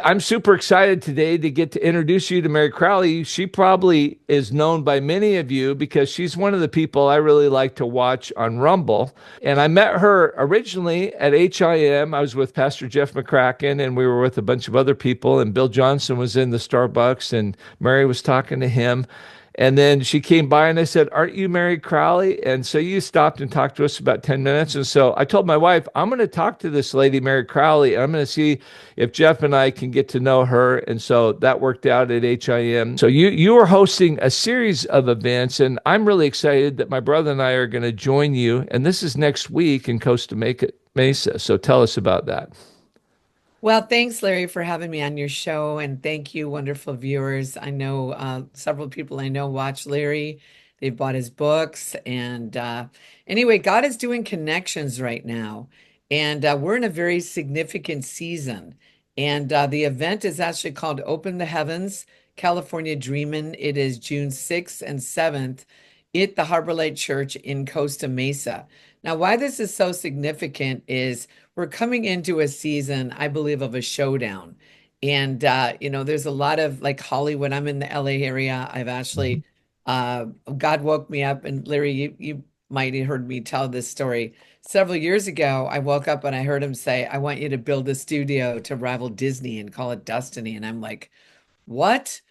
I'm super excited today to get to introduce you to Meri Crouley. She probably is known by many of you because she's one of the people I really like to watch on Rumble. And I met her originally at HIM. I was with Pastor Jeff McCracken, and we were with a bunch of other people. And Bill Johnson was in the Starbucks, and Mary was talking to him. And then she came by and I said, "Aren't you Meri Crouley?" And so you stopped and talked to us about 10 minutes. And so I told my wife, I'm going to talk to this lady, Meri Crouley. And I'm going to see if Jeff and I can get to know her. And so that worked out at HIM. So you are hosting a series of events, and I'm really excited that my brother and I are going to join you. And this is next week in Costa Mesa. So tell us about that. Well, thanks, Larry, for having me on your show. And thank you, wonderful viewers. I know several people I know watch Larry. They've bought his books. And anyway, God is doing connections right now. And we're in a very significant season. And the event is actually called Open the Heavens, California Dreamin'. It is June 6th and 7th at the Harbor Light Church in Costa Mesa. Now, why this is so significant is we're coming into a season, I believe, of a showdown. And there's a lot of like Hollywood. I'm in the LA area. I've Mhm. actually God woke me up, and Larry, you might have heard me tell this story. Several years ago, I woke up and I heard him say, I want you to build a studio to rival Disney and call it Destiny. And I'm like, what?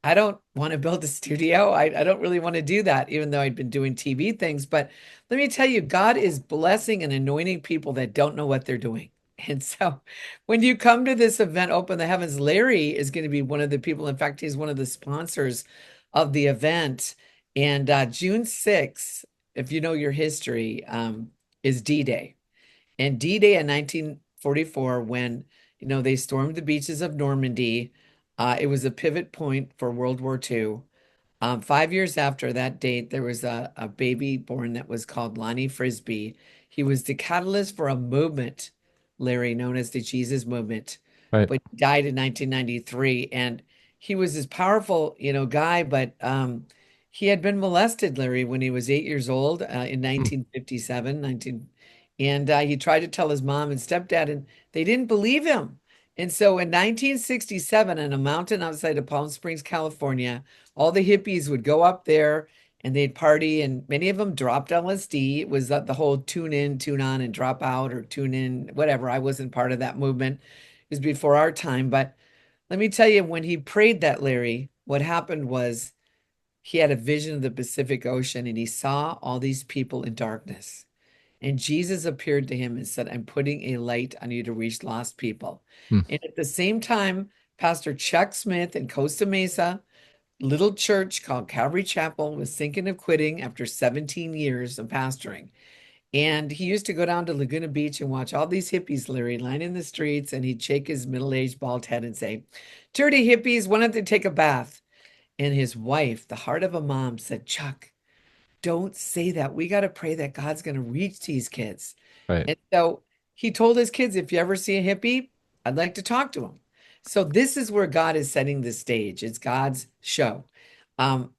I don't want to build a studio. I don't really want to do that, even though I'd been doing TV things. But let me tell you, God is blessing and anointing people that don't know what they're doing. And so when you come to this event, Open the Heavens, Larry is going to be one of the people. In fact, he's one of the sponsors of the event. And June 6th, if you know your history, is D-Day. And D-Day in 1944, when they stormed the beaches of Normandy, it was a pivot point for World War II. 5 years after that date, there was a baby born that was called Lonnie Frisbee. He was the catalyst for a movement, Larry, known as the Jesus Movement, Right. but he died in 1993. And he was this powerful, guy, but he had been molested, Larry, when he was 8 years old in Hmm. 1957, and he tried to tell his mom and stepdad, and they didn't believe him. And so in 1967, on a mountain outside of Palm Springs, California, all the hippies would go up there and they'd party, and many of them dropped LSD. It was the whole tune in, tune on, and drop out, or tune in, whatever. I wasn't part of that movement. It was before our time. But let me tell you, when he prayed that, Larry, what happened was he had a vision of the Pacific Ocean and he saw all these people in darkness. And Jesus appeared to him and said, I'm putting a light on you to reach lost people. Hmm. And at the same time, Pastor Chuck Smith in Costa Mesa, little church called Calvary Chapel, was thinking of quitting after 17 years of pastoring. And he used to go down to Laguna Beach and watch all these hippies, Larry, lining the streets, and he'd shake his middle-aged bald head and say, Dirty hippies, why don't they take a bath? And his wife, the heart of a mom, said, Chuck, don't say that. We got to pray that God's going to reach these kids. Right. And so he told his kids, if you ever see a hippie, I'd like to talk to him. So this is where God is setting the stage. It's God's show.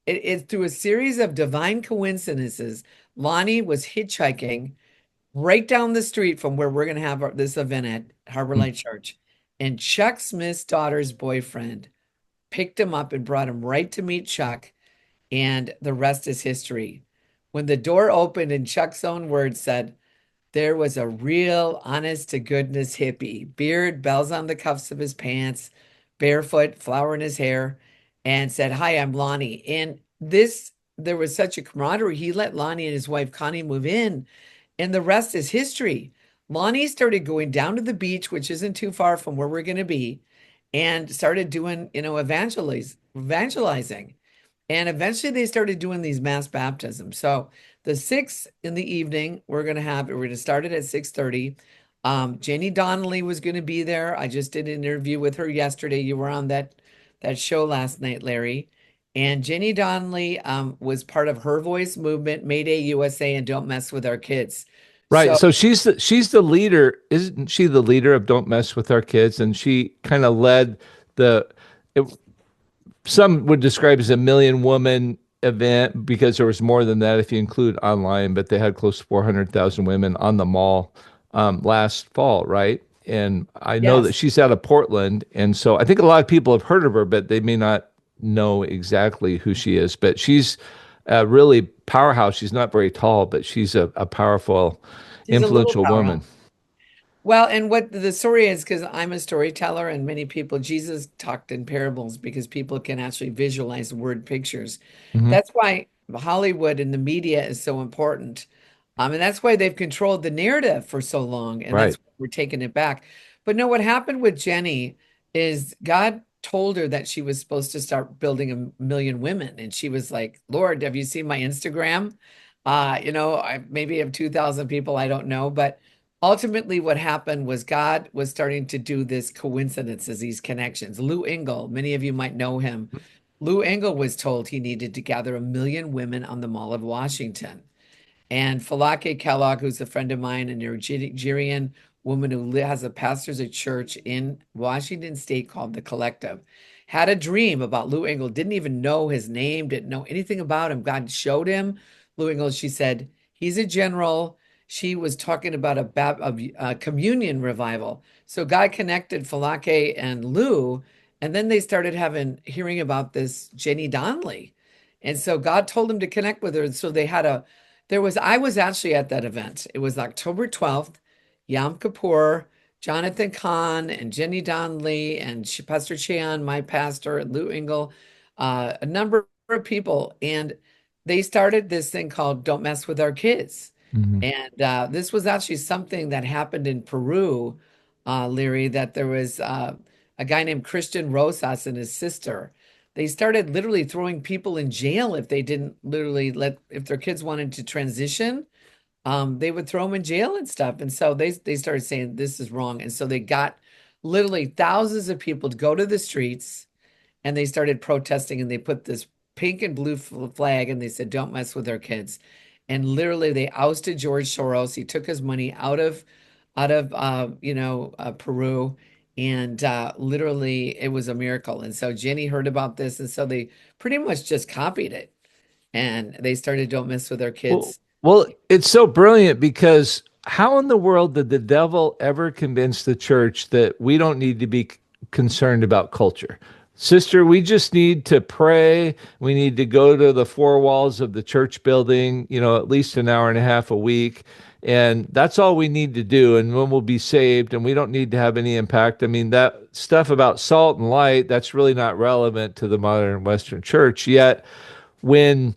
It's through a series of divine coincidences. Lonnie was hitchhiking right down the street from where we're going to have this event at Harbor Hmm. Light Church. And Chuck Smith's daughter's boyfriend picked him up and brought him right to meet Chuck. And the rest is history. When the door opened and Chuck's own words said, there was a real honest to goodness hippie, beard, bells on the cuffs of his pants, barefoot, flower in his hair, and said, Hi, I'm Lonnie. And there was such a camaraderie. He let Lonnie and his wife Connie move in, and the rest is history. Lonnie started going down to the beach, which isn't too far from where we're going to be, and started doing, evangelizing. And eventually they started doing these mass baptisms. So the 6th in the evening, we're going to start it at 6:30. Jenny Donnelly was going to be there. I just did an interview with her yesterday. You were on that show last night, Larry. And Jenny Donnelly was part of Her Voice movement, Mayday USA, and Don't Mess with Our Kids. Right. So So she's the leader, isn't she the leader of Don't Mess with Our Kids? And she kind of led the it, some would describe as a million woman event because there was more than that if you include online, but they had close to 400,000 women on the mall last fall, right? And I know that Yes. she's out of Portland. And so I think a lot of people have heard of her, but they may not know exactly who she is. But she's a really powerhouse. She's not very tall, but she's a powerful, She's a little influential woman. powerhouse. Well, and what the story is, because I'm a storyteller and many people, Jesus talked in parables because people can actually visualize word pictures. Hmm. That's why Hollywood and the media is so important. And that's why they've controlled the narrative for so long. And that's Right. why we're taking it back. But no, what happened with Jenny is God told her that she was supposed to start building 1 million women. And she was like, Lord, have you seen my Instagram? I maybe have 2,000 people, I don't know. But ultimately, what happened was God was starting to do this coincidences, these connections. Lou Engle, many of you might know him. Lou Engle was told he needed to gather 1 million women on the Mall of Washington. And Falake Kellogg, who's a friend of mine, a Nigerian woman who has a pastor's a church in Washington State called The Collective, had a dream about Lou Engle, didn't even know his name, didn't know anything about him. God showed him Lou Engle. She said, he's a general. She was talking about a communion revival. So God connected Falake and Lou, and then they started hearing about this Jenny Donnelly. And so God told him to connect with her. And so I was actually at that event. It was October 12th, Yom Kippur, Jonathan Kahn and Jenny Donnelly and Pastor Cheon, my pastor, and Lou Engle, a number of people. And they started this thing called Don't Mess with Our Kids. Hmm. And this was actually something that happened in Peru, Leary, that there was a guy named Christian Rosas and his sister. They started literally throwing people in jail if they didn't literally if their kids wanted to transition, they would throw them in jail and stuff. And so they started saying this is wrong. And so they got literally thousands of people to go to the streets and they started protesting and they put this pink and blue flag and they said, don't mess with our kids. And literally they ousted George Soros. He took his money out of Peru. And literally it was a miracle. And so Jenny heard about this. And so they pretty much just copied it. And they started Don't Mess with Our Well, Kids. well, it's so brilliant because how in the world did the devil ever convince the church that we don't need to be concerned about culture? Sister, we just need to pray. We need to go to the four walls of the church building, at least an hour and a half a week. And that's all we need to do. And when we'll be saved, and we don't need to have any impact. I mean, that stuff about salt and light, that's really not relevant to the modern Western church. Yet, when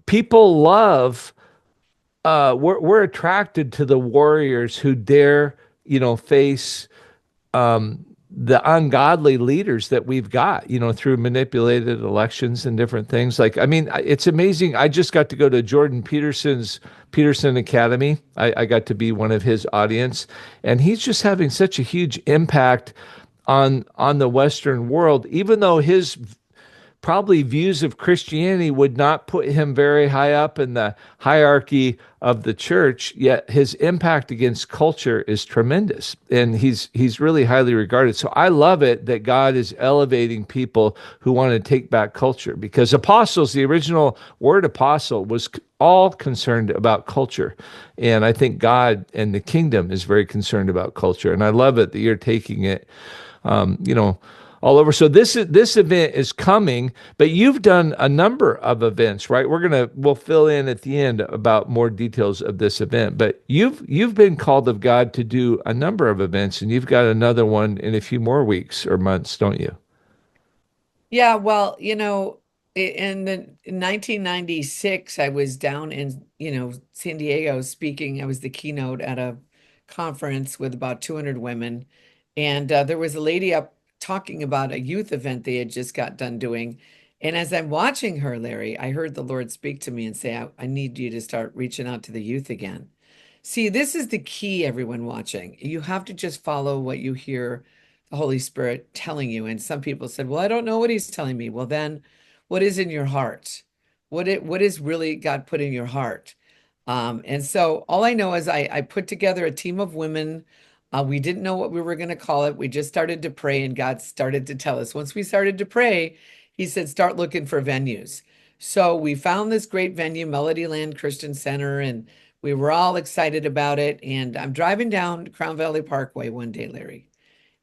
people love we're attracted to the warriors who dare face the ungodly leaders that we've got through manipulated elections and different things. Like, I mean, it's amazing. I just got to go to Jordan Peterson's Peterson Academy. I got to be one of his audience, and he's just having such a huge impact on the Western world, even though his probably views of Christianity would not put him very high up in the hierarchy of the church, yet his impact against culture is tremendous. And he's really highly regarded. So I love it that God is elevating people who want to take back culture, because apostles, the original word apostle, was all concerned about culture. And I think God and the kingdom is very concerned about culture. And I love it that you're taking it um, you know, all over. So this event is coming, but you've done a number of events, right? We'll fill in at the end about more details of this event. But you've been called of God to do a number of events, and you've got another one in a few more weeks or months, don't you? Yeah, well, in 1996, I was down in, San Diego speaking. I was the keynote at a conference with about 200 women. And there was a lady up talking about a youth event they had just got done doing. And as I'm watching her, Larry, I heard the Lord speak to me and say, I need you to start reaching out to the youth again. See, this is the key, everyone watching. You have to just follow what you hear the Holy Spirit telling you. And some people said, well, I don't know what he's telling me. Well, then what is in your heart? What is really God put in your heart? And so all I know is I put together a team of women. We didn't know what we were going to call it. We just started to pray, and God started to tell us. Once we started to pray, He said, start looking for venues. So we found this great venue, Melodyland Christian Center, and We were all excited about it. And I'm driving down Crown Valley Parkway one day, Larry.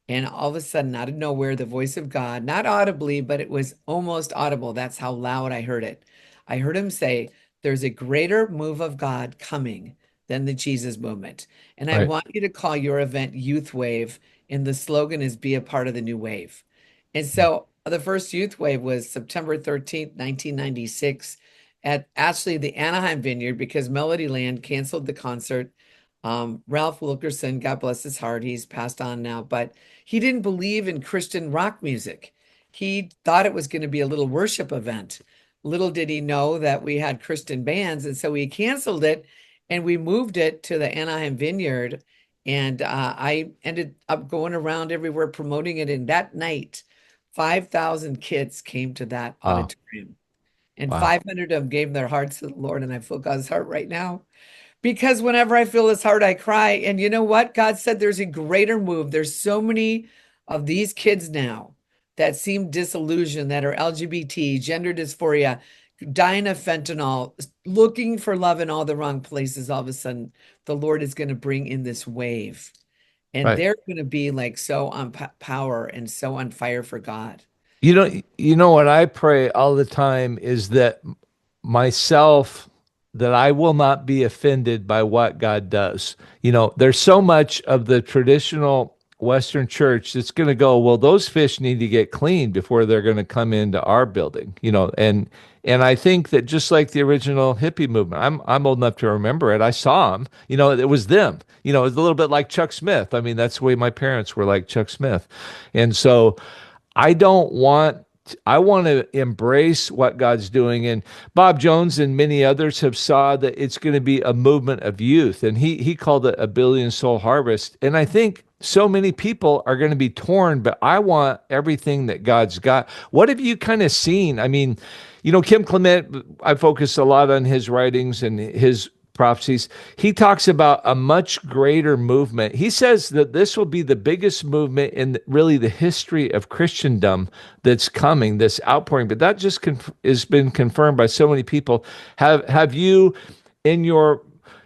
And all of a sudden, out of nowhere, the voice of God, not audibly, but it was almost audible. That's how loud I heard it. I heard him say, "There's a greater move of God coming than the Jesus movement. And I Right. want you to call your event Youth Wave." And the slogan is "Be a part of the new wave." And so the first Youth Wave was September 13th, 1996, at actually the Anaheim Vineyard because Melody Land canceled the concert. Ralph Wilkerson, God bless his heart, he's passed on now, but he didn't believe in Christian rock music. He thought it was going to be a little worship event. Little did he know that we had Christian bands, and so we canceled it and we moved it to the Anaheim Vineyard. And I ended up going around everywhere promoting it. And that night, 5,000 kids came to that Wow. auditorium, and Wow. 500 of them gave their hearts to the Lord. And I feel God's heart right now. Because whenever I feel his heart, I cry. And you know what? God said there's a greater move. There's so many of these kids now that seem disillusioned, that are LGBT, gender dysphoria, dying of fentanyl, looking for love in all the wrong places. All of a sudden, the Lord is going to bring in this wave. And Right. they're going to be like so on power and so on fire for God. You know what I pray all the time is that myself that I will not be offended by what God does. There's so much of the traditional Western church that's going to go, well, those fish need to get cleaned before they're going to come into our building, and I think that just like the original hippie movement, I'm old enough to remember it. I saw them, it was them. It was a little bit like Chuck Smith. I mean, that's the way my parents were like Chuck Smith. And so I don't want I want to embrace what God's doing. And Bob Jones and many others have saw that it's going to be a movement of youth. And he called it a billion soul harvest. And I think so many people are going to be torn, but I want everything that God's got. What have you kind of seen? I mean, Kim Clement, I focus a lot on his writings and his prophecies. He talks about a much greater movement. He says that this will be the biggest movement in really the history of Christendom that's coming, this outpouring. But that just has been confirmed by so many people. Have you, in your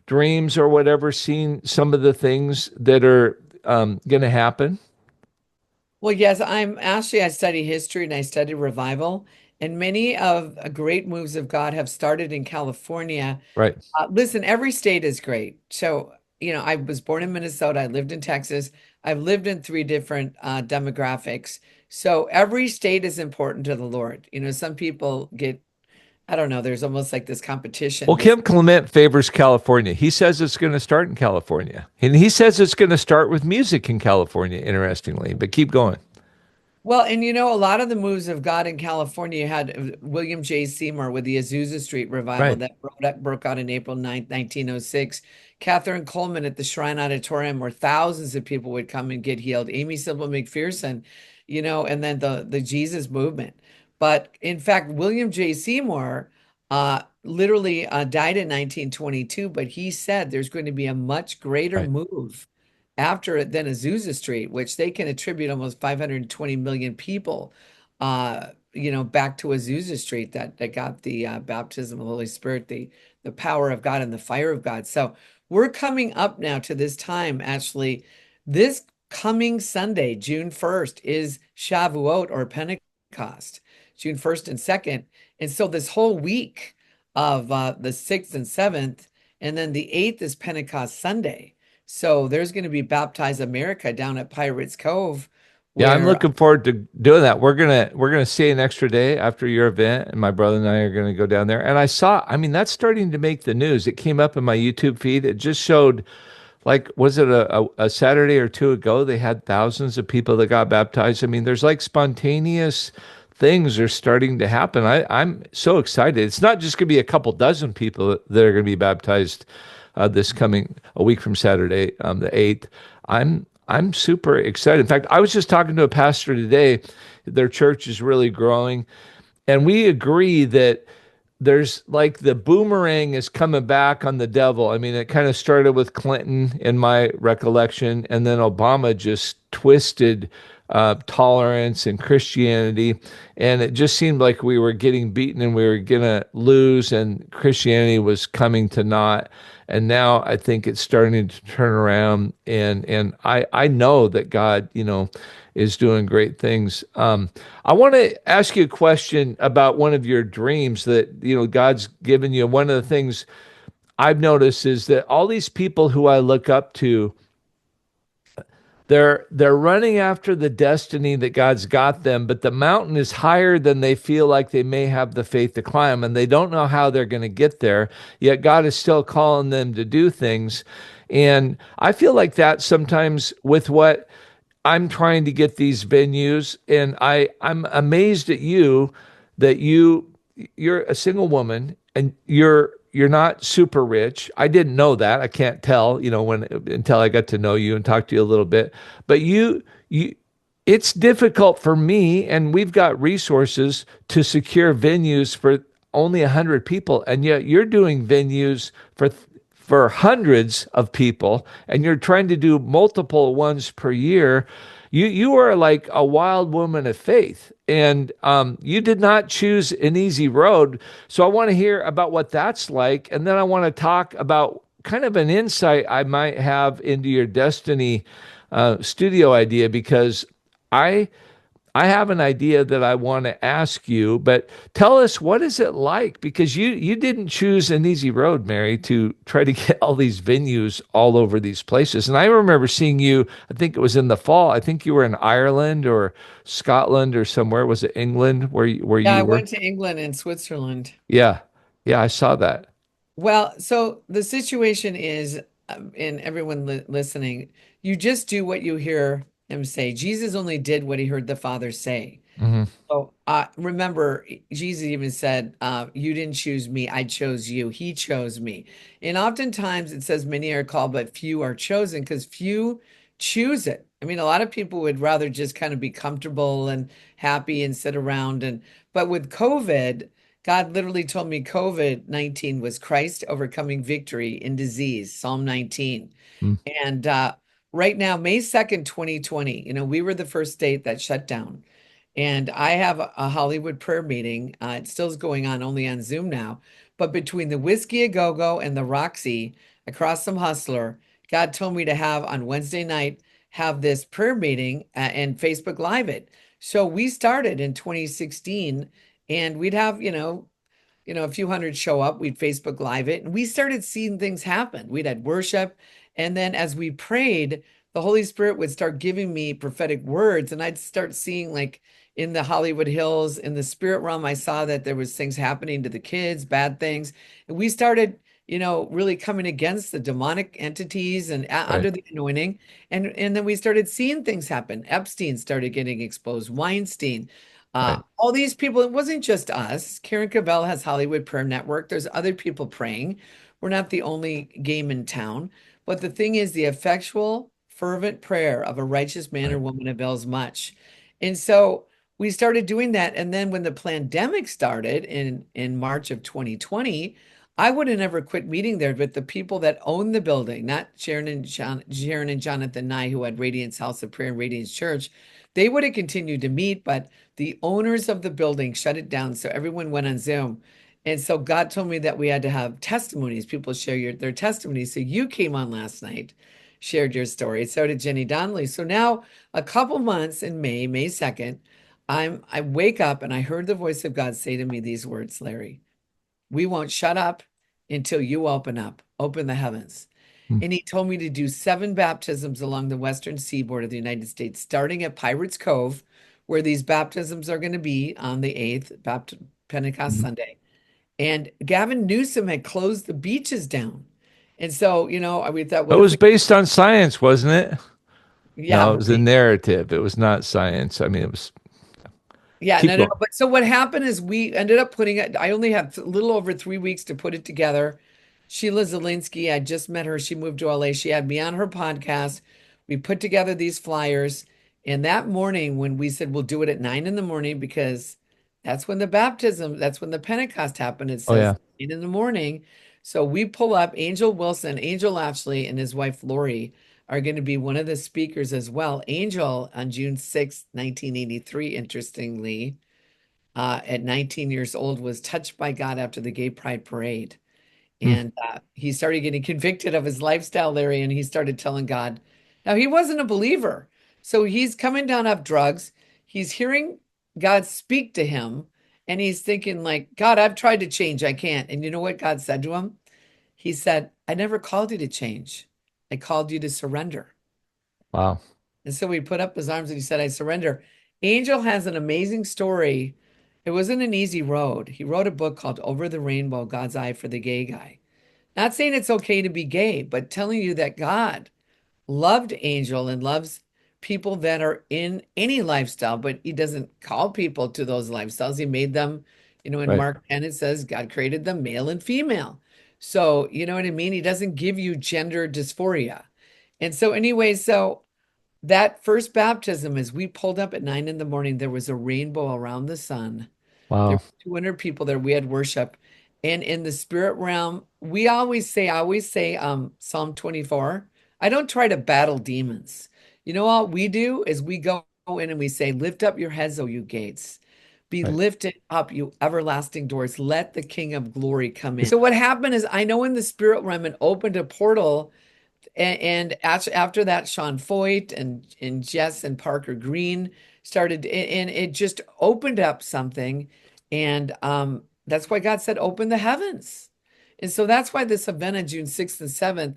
dreams or whatever, seen some of the things that are going to happen? Well, yes, I study history and I study revival, and many of great moves of God have started in California. Right. Listen, every state is great. So, I was born in Minnesota. I lived in Texas. I've lived in three different demographics. So every state is important to the Lord. Some people get, I don't know, there's almost like this Well, competition. Kim Clement favors California. He says it's going to start in California. And he says it's going to start with music in California, interestingly. But keep going. Well, and a lot of the moves of God in California, you had William J. Seymour with the Azusa Street revival Right. that broke out in April 9th, 1906. Catherine Coleman at the Shrine Auditorium, where thousands of people would come and get healed. Amy Sybil McPherson, and then the Jesus movement. But in fact, William J. Seymour literally died in 1922, but he said there's going to be a much greater Right. move after it than Azusa Street, which they can attribute almost 520 million people, back to Azusa Street that got the baptism of the Holy Spirit, the power of God and the fire of God. So we're coming up now to this time. Actually, this coming Sunday, June 1st, is Shavuot or Pentecost, June 1st and 2nd. And so this whole week of the 6th and 7th, and then the 8th is Pentecost Sunday. So there's going to be Baptize America down at Pirates Cove, Yeah, I'm where looking forward to doing that. We're gonna stay an extra day after your event, and my brother and I are gonna go down there. And I mean, that's starting to make the news. It came up in my YouTube feed. It just showed, like, was it a Saturday or two ago? They had thousands of people that got baptized. I mean, there's like spontaneous things are starting to happen. I'm so excited. It's not just gonna be a couple dozen people that are gonna be baptized this coming a week from Saturday, the 8th. I'm super excited. In fact, I was just talking to a pastor today. Their church is really growing, and we agree that there's like the boomerang is coming back on the devil. I mean, it kind of started with Clinton in my recollection, and then Obama just twisted tolerance and Christianity. And it just seemed like we were getting beaten and we were going to lose, and Christianity was coming to naught. And now I think it's starting to turn around, and I know that God, is doing great things. I want to ask you a question about one of your dreams that God's given you. One of the things I've noticed is that all these people who I look up to, they're running after the destiny that God's got them, but the mountain is higher than they feel like they may have the faith to climb, and they don't know how they're going to get there. Yet God is still calling them to do things. And I feel like that sometimes with what I'm trying to get these venues, and I'm amazed at you that you're a single woman and you're not super rich. I didn't know that. I can't tell, when until I got to know you and talk to you a little bit. But you it's difficult for me, and we've got resources to secure venues for only 100 people, and yet you're doing venues for hundreds of people, and you're trying to do multiple ones per year. You are like a wild woman of faith, and you did not choose an easy road. So I want to hear about what that's like, and then I want to talk about kind of an insight I might have into your Destiny studio idea, because I I have an idea that I want to ask you, but tell us, what is it like? Because you didn't choose an easy road, Mary, to try to get all these venues all over these places. And I remember seeing you, I think it was in the fall. I think you were in Ireland or Scotland or somewhere. Was it England where Yeah, I you were? went to England and Switzerland. Yeah. Yeah, I saw that. Well, so the situation is, and everyone listening, you just do what you hear him say. Jesus only did what he heard the Father say. Hmm. So remember, Jesus even said, "You didn't choose me; I chose you. He chose me." And oftentimes it says, "Many are called, but few are chosen," because few choose it. I mean, a lot of people would rather just kind of be comfortable and happy and sit around. But with COVID, God literally told me COVID-19 was Christ overcoming victory in disease, Psalm 19. And right now, May 2nd, 2020, we were the first state that shut down. And I have a Hollywood prayer meeting. It still is going on only on Zoom now. But between the Whiskey A Go Go and the Roxy across from Hustler, God told me to have on Wednesday night, have this prayer meeting and Facebook Live it. So we started in 2016, and we'd have, a few hundred show up, we'd Facebook Live it, and we started seeing things happen. We'd had worship, and then as we prayed, the Holy Spirit would start giving me prophetic words, and I'd start seeing, like, in the Hollywood Hills, in the spirit realm, I saw that there was things happening to the kids, bad things, and we started, really coming against the demonic entities and Right. under the anointing, and then we started seeing things happen. Epstein started getting exposed, Weinstein. Right. All these people, it wasn't just us. Karen Cavell has Hollywood Prayer Network. There's other people praying. We're not the only game in town. But the thing is, the effectual, fervent prayer of a righteous man or Right. woman avails much. And so we started doing that. And then when the pandemic started in March of 2020, I would have never quit meeting there, but the people that own the building, not Sharon and Jonathan Nye, who had Radiance House of Prayer and Radiance Church, they would have continued to meet, but the owners of the building shut it down. So everyone went on Zoom. And so God told me that we had to have testimonies. People share their testimonies. So you came on last night, shared your story. So did Jenny Donnelly. So now a couple months in May 2nd, I wake up and I heard the voice of God say to me these words, Larry, we won't shut up until you open the heavens. Mm. And he told me to do 7 baptisms along the western seaboard of the United States, starting at Pirates Cove, where these baptisms are going to be on the 8th, Pentecost Mm. Sunday. And Gavin Newsom had closed the beaches down. And so, we thought, It what if was we, based on science, wasn't it? yeah, No, it was a right. narrative. It was not science. I mean, it was. Yeah, Keep no, no, no. going. But so what happened is we ended up putting it, I only have a little over 3 weeks to put it together. Sheila Zelinsky, I just met her. She moved to LA. She had me on her podcast. We put together these flyers. And that morning, when we said we'll do it at 9 in the morning, because that's when the Pentecost happened. It Oh says yeah. 9 in the morning. So we pull up Angel Wilson, Angel Ashley, and his wife Lori. are going to be one of the speakers as well. Angel on June 6th, 1983, interestingly, at 19 years old, was touched by God after the Gay Pride Parade. Hmm. And he started getting convicted of his lifestyle, Larry, and he started telling God. Now, he wasn't a believer. So he's coming down off drugs. He's hearing God speak to him, and he's thinking, like, God, I've tried to change. I can't. And you know what God said to him? He said, I never called you to change. I called you to surrender. Wow. And so he put up his arms and he said, I surrender. Angel has an amazing story. It wasn't an easy road. He wrote a book called Over the Rainbow, God's Eye for the Gay Guy. Not saying it's okay to be gay, but telling you that God loved Angel and loves people that are in any lifestyle, but he doesn't call people to those lifestyles. He made them, in Right. Mark 10, it says God created them male and female. So, you know what I mean? He doesn't give you gender dysphoria. And so, anyway, so that first baptism, as we pulled up at 9 in the morning, there was a rainbow around the sun. There Wow. were 200 people there. We had worship. And in the spirit realm, I always say Psalm 24. I don't try to battle demons. You know what we do is we go in and we say, lift up your heads, O you gates. Be Right. lifted up, you everlasting doors. Let the King of glory come in. So what happened is I know in the spirit realm it opened a portal and after that, Sean Foyt and Jess and Parker Green started, and it just opened up something. And that's why God said, open the heavens. And so that's why this event on June 6th and 7th,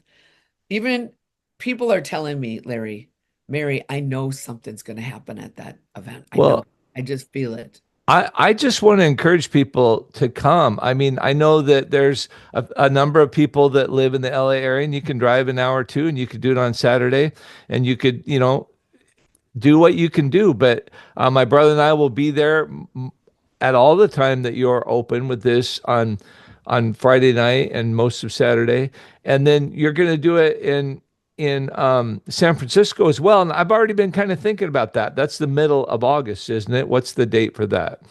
even people are telling me, Larry, Mary, I know something's going to happen at that event. I know, Well, I just feel it. I just want to encourage people to come. I mean, I know that there's a number of people that live in the LA area, and you can drive an hour or two, and you could do it on Saturday, and you could, do what you can do. But my brother and I will be there at all the time that you're open with this on Friday night and most of Saturday, and then you're going to do it in San Francisco as well. And I've already been kind of thinking about that. That's the middle of August, isn't it? What's the date for that?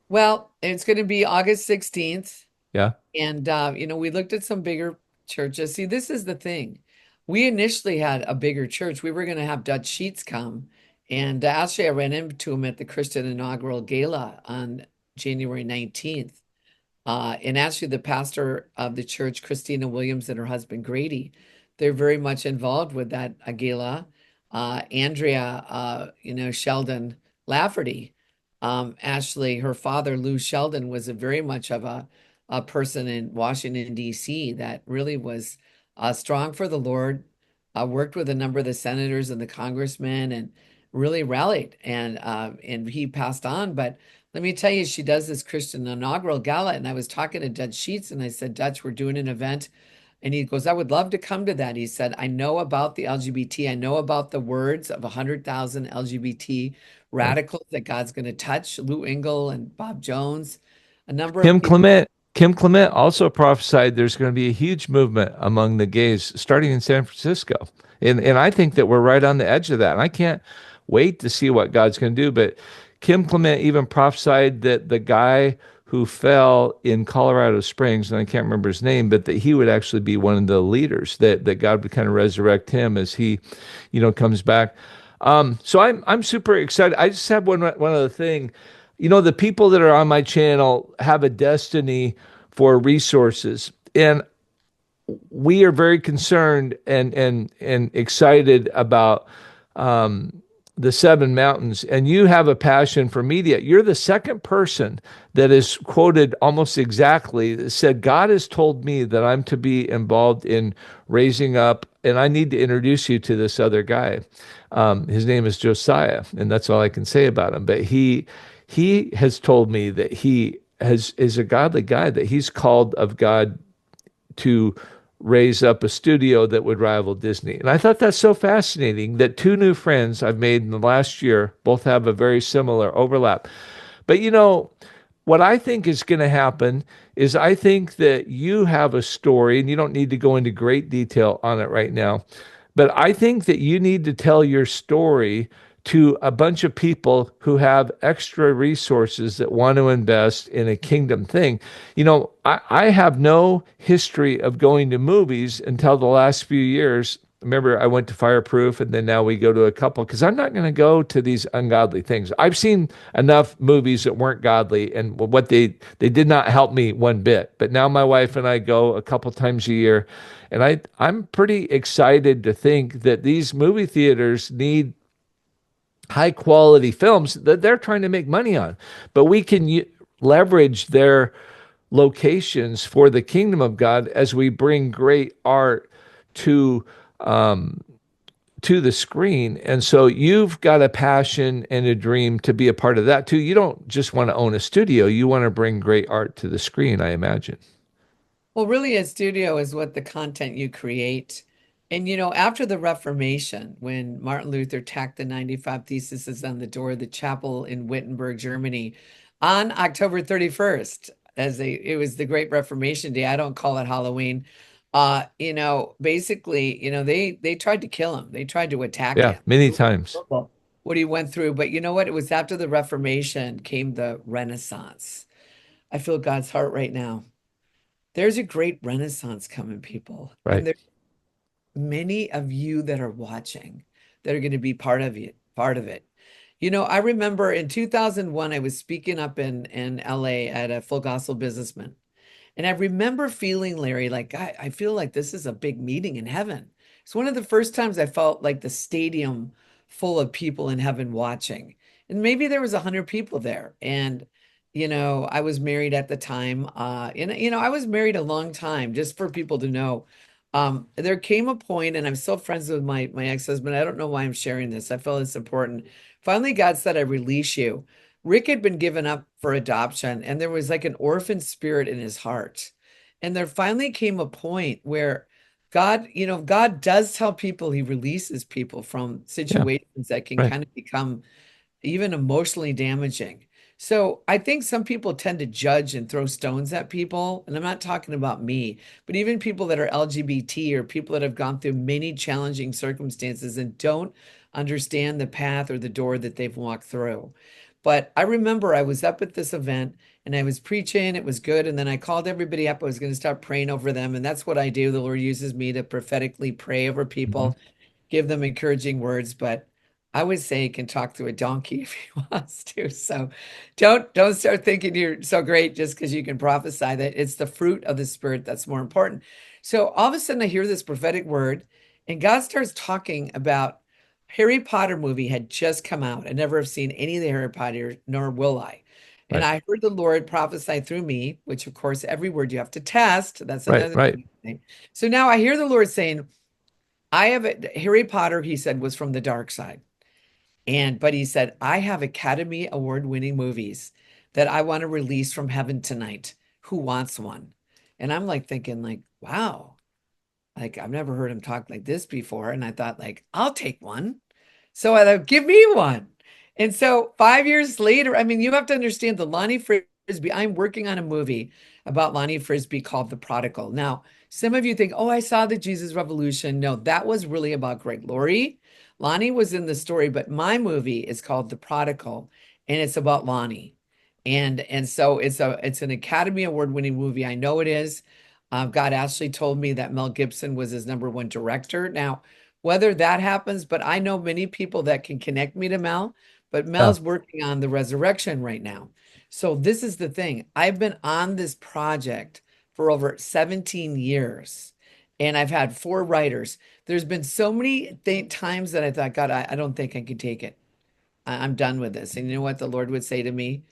Well, it's going to be August 16th. Yeah. And, we looked at some bigger churches. See, this is the thing. We initially had a bigger church. We were going to have Dutch Sheets come. And actually, I ran into him at the Christian Inaugural Gala on January 19th. And actually, the pastor of the church, Christina Williams, and her husband, Grady, they're very much involved with that gala. Andrea, Sheldon Lafferty, Ashley, her father, Lou Sheldon, was a very much of a person in Washington, D.C., that really was strong for the Lord, worked with a number of the senators and the congressmen, and really rallied. And he passed on. But let me tell you, she does this Christian inaugural gala. And I was talking to Dutch Sheets, and I said, Dutch, we're doing an event. And he goes, I would love to come to that. He said, I know about the LGBT. I know about the words of 100,000 LGBT Right. radicals that God's going to touch. Lou Engle and Bob Jones, a number of Kim people. Clement. Kim Clement also prophesied there's going to be a huge movement among the gays starting in San Francisco. And I think that we're right on the edge of that. And I can't wait to see what God's going to do. But Kim Clement even prophesied that the guy who fell in Colorado Springs, and I can't remember his name, but that he would actually be one of the leaders, that God would kind of resurrect him as he, comes back. So I'm super excited. I just have one other thing. The people that are on my channel have a destiny for resources, and we are very concerned and excited about the seven mountains. And you have a passion for media. You're the second person that is quoted almost exactly that said, God has told me that I'm to be involved in raising up, and I need to introduce you to this other guy. His name is Josiah, and that's all I can say about him. But he has told me that is a godly guy, that he's called of God to raise up a studio that would rival Disney. And I thought that's so fascinating that two new friends I've made in the last year both have a very similar overlap. But what I think is going to happen is I think that you have a story, and you don't need to go into great detail on it right now, but I think that you need to tell your story to a bunch of people who have extra resources that want to invest in a kingdom thing. I have no history of going to movies until the last few years. remember I went to Fireproof, and then now we go to a couple because I'm not going to go to these ungodly things. I've seen enough movies that weren't godly, and what they did not help me one bit. But now my wife and I go a couple times a year, and I'm pretty excited to think that these movie theaters need high quality films that they're trying to make money on, but we can leverage their locations for the kingdom of God as we bring great art to um, to the screen. And so you've got a passion and a dream to be a part of that too. You don't just want to own a studio; you want to bring great art to the screen, I imagine. Well, really, a studio is what the content you create. And after the Reformation, when Martin Luther tacked the 95 Theses on the door of the chapel in Wittenberg, Germany, on October 31st, it was the Great Reformation Day. I don't call it Halloween. Basically, they tried to kill him. They tried to attack Yeah, him. many times. What he went through. But you know what? It was after the Reformation came the Renaissance. I feel God's heart right now. There's a great renaissance coming, people. And Right. there's many of you that are watching that are going to be part of it. I remember in 2001, I was speaking up in LA at a Full Gospel Businessman. And I remember feeling, Larry, like I feel like this is a big meeting in heaven. It's one of the first times I felt like the stadium full of people in heaven watching. And maybe there was 100 people there. And, I was married at the time. I was married a long time, just for people to know. There came a point, and I'm still friends with my ex-husband. I don't know why I'm sharing this. I feel it's important. Finally, God said, I release you. Rick had been given up for adoption, and there was like an orphan spirit in his heart. And there finally came a point where God does tell people he releases people from Yeah. situations that can Right. kind of become even emotionally damaging. So I think some people tend to judge and throw stones at people. And I'm not talking about me, but even people that are LGBT or people that have gone through many challenging circumstances and don't understand the path or the door that they've walked through. But I remember I was up at this event and I was preaching, it was good. And then I called everybody up. I was going to start praying over them. And that's what I do. The Lord uses me to prophetically pray over Mhm. people, give them encouraging words. But I would say he can talk to a donkey if he wants to. So don't start thinking you're so great just because you can prophesy. That it's the fruit of the spirit that's more important. So all of a sudden I hear this prophetic word, and God starts talking about Harry Potter movie had just come out. I never have seen any of the Harry Potter, nor will I. And Right. I heard the Lord prophesy through me, which of course every word you have to test. That's Right. another Right. thing. So now I hear the Lord saying, I have Harry Potter, he said, was from the dark side. But he said, I have Academy Award winning movies that I want to release from heaven tonight. Who wants one? And I'm like thinking, like, wow, like I've never heard him talk like this before. And I thought, like, I'll take one. So I thought, give me one. And so 5 years later, I mean, you have to understand the Lonnie Frisbee. I'm working on a movie about Lonnie Frisbee called The Prodigal. Now, some of you think, oh, I saw the Jesus Revolution. No, that was really about Greg Laurie. Lonnie was in the story, but my movie is called The Prodigal, and it's about Lonnie. And so it's an Academy Award winning movie. I know it is. God actually told me that Mel Gibson was his number one director. Now, whether that happens, but I know many people that can connect me to Mel, but Yeah. Mel's working on the resurrection right now. So this is the thing. I've been on this project for over 17 years, and I've had four writers. There's been so many times that I thought, God, I don't think I can take it. I'm done with this. And you know what the Lord would say to me?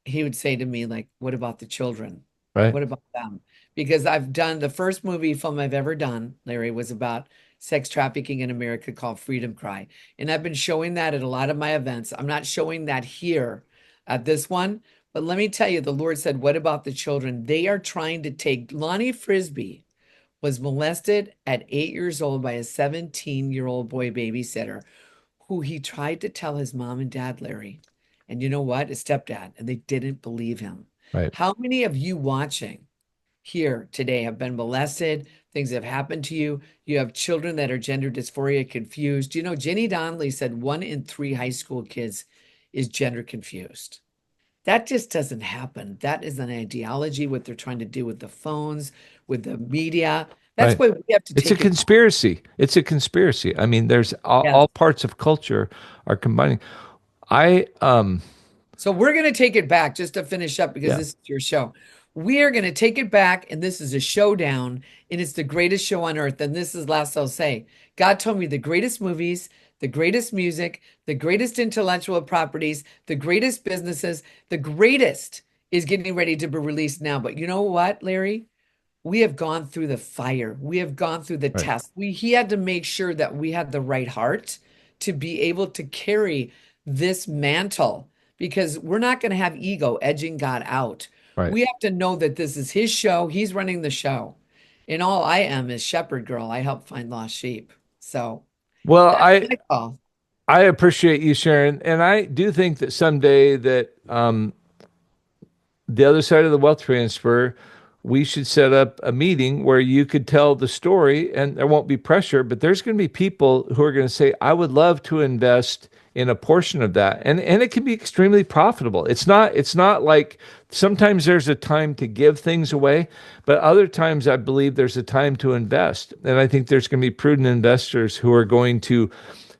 He would say to me, like, what about the children? Right. What about them? Because I've done the first movie film I've ever done, Larry, was about sex trafficking in America called Freedom Cry. And I've been showing that at a lot of my events. I'm not showing that here at this one, but let me tell you, the Lord said, what about the children? They are trying to take Lonnie Frisbee was molested at 8 years old by a 17-year-old boy babysitter who he tried to tell his mom and dad, Larry. And you know what? His stepdad, and they didn't believe him. Right. How many of you watching here today have been molested? Things have happened to you. You have children that are gender dysphoria confused. Jenny Donnelly said 1 in 3 high school kids is gender confused. That just doesn't happen. That is an ideology, what they're trying to do with the phones, with the media. That's Right. why we have to It's a take it. conspiracy. It's a conspiracy. I mean, there's all Yes. parts of culture are combining. I So we're going to take it back just to finish up because yeah, this is your show. We are going to take it back, and this is a showdown, and it's the greatest show on earth. And this is last I'll say. God told me the greatest movies, the greatest music, the greatest intellectual properties, the greatest businesses, the greatest is getting ready to be released now. But you know what, Larry? We have gone through the fire. We have gone through the right, test. He had to make sure that we had the right heart to be able to carry this mantle because we're not going to have ego edging God out. right. We have to know that this is his show. He's running the show. And all I am is shepherd girl. I help find lost sheep. So Well, that's my call. I appreciate you sharing, and I do think that someday that the other side of the wealth transfer, we should set up a meeting where you could tell the story and there won't be pressure, but there's going to be people who are going to say, I would love to invest in a portion of that. And it can be extremely profitable. It's not like sometimes there's a time to give things away, but other times I believe there's a time to invest. And I think there's going to be prudent investors who are going to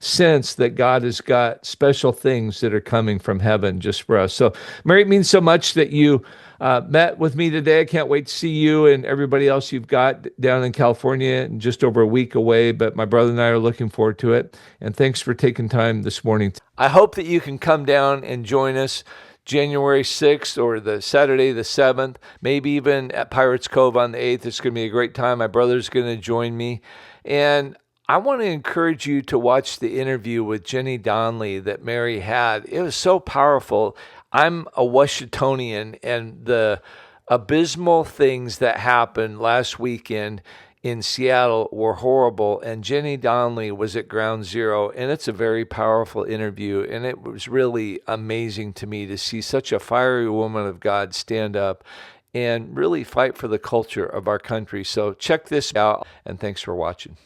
sense that God has got special things that are coming from heaven just for us. So, Mary, it means so much that you met with me today. I can't wait to see you and everybody else you've got down in California in just over a week away. But my brother and I are looking forward to it. And thanks for taking time this morning. I hope that you can come down and join us January 6th or the Saturday the 7th, maybe even at Pirates Cove on the 8th. It's going to be a great time. My brother's going to join me. And I want to encourage you to watch the interview with Jenny Donnelly that Mary had. It was so powerful. I'm a Washingtonian, and the abysmal things that happened last weekend in Seattle were horrible. And Jenny Donnelly was at ground zero, and it's a very powerful interview. And it was really amazing to me to see such a fiery woman of God stand up and really fight for the culture of our country. So check this out, and thanks for watching.